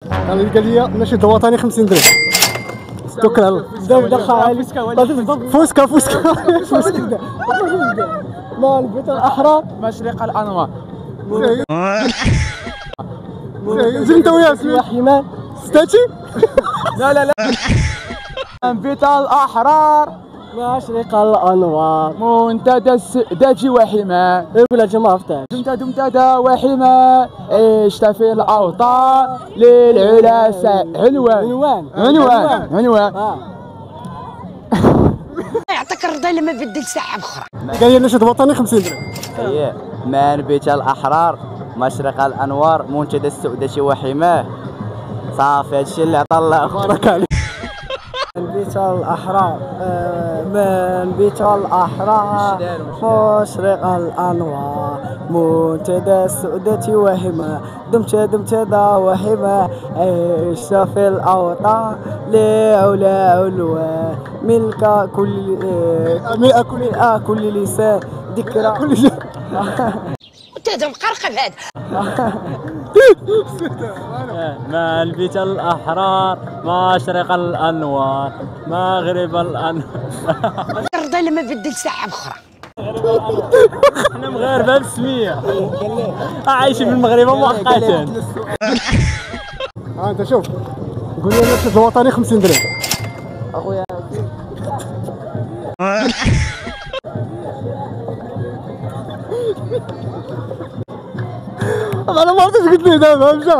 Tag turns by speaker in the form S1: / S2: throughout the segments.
S1: انا قال لي النشيد الوطني 50 درهم. توكل على الله. دخل فوسكا ما البيت الاحرار
S2: مشرق الانوار.
S1: زين انت وياسمين وحيمان ستاتي.
S2: لا بيت الاحرار
S1: مشرق الانوار
S2: منتدى السؤدة وحماه.
S1: قول يا جماعه افتح
S2: دمتدى وحماه عشت في الاوطان للعلا عنوان
S3: يعطيك الرضا لما بدل ساعه اخرى.
S1: قال لي النشيد الوطني 50 درهم.
S4: اييه من بيت الاحرار مشرق الانوار منتدى السؤدة وحماه. صافي هادشي اللي عطا الله.
S1: بارك عليك.
S5: من بيت الأحرار من بيت الأحرار مشرق الأنوار منتدى السؤدة وحماه. دمت ذا وحماه عشت في الأوطان لعلا علوان ملك كل لسان ذكرى كل شيء.
S3: انت مقرقب هذا.
S6: من بيت الأحرار مشرق الأنوار مغرب الأنوار.
S3: الرضا لما بدل ساعه اخرى.
S6: احنا مغاربة بالسمية عايشين في المغرب مؤقتا.
S1: انت شوف قول لي النشيد الوطني 50 درهم.
S5: أخويا
S1: انا ما عرفتش قلت لي دابا مشى.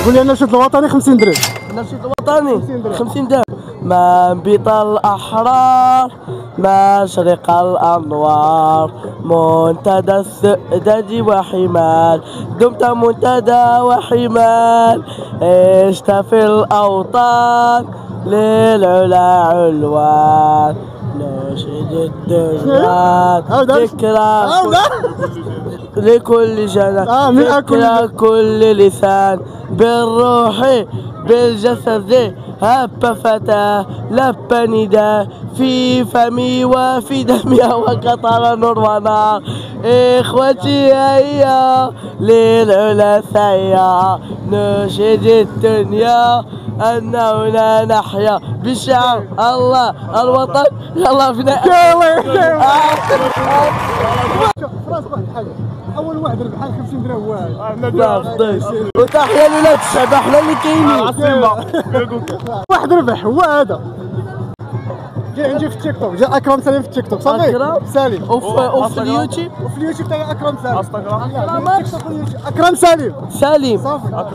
S1: قول لي النشيد الوطني 50 درهم.
S5: النشيد الوطني 50 درهم. من بيت الأحرار مشرق الأنوار منتدى السؤدة وحمال. دمت منتدى وحمال عشت في الأوطان للعلا علوان نشيد الدجال ذكرى لكل جنان ذكرى كل لسان بالروح بالجسد هب فتى لب نداء في فمي وفي دمي وقطر نور ونار. إخوتي هيا للعلا ثيا نشيد الدنيا أننا نحيا بشعار الله الوطن يلا فينا.
S1: اول واحد ربح 50 درهم واحد.
S5: وتحيا لولاد الشعب احنا اللي كاينين.
S1: واحد ربح هو هذا. جاي عندي في التيك توك جا اكرم سالم في التيك توك صافي.
S5: أكرم
S1: سالم
S5: وفي اليوتيوب
S1: وفي اليوتيوب تاعي اكرم سالم. اكرم سالم
S5: سالم
S1: صافي.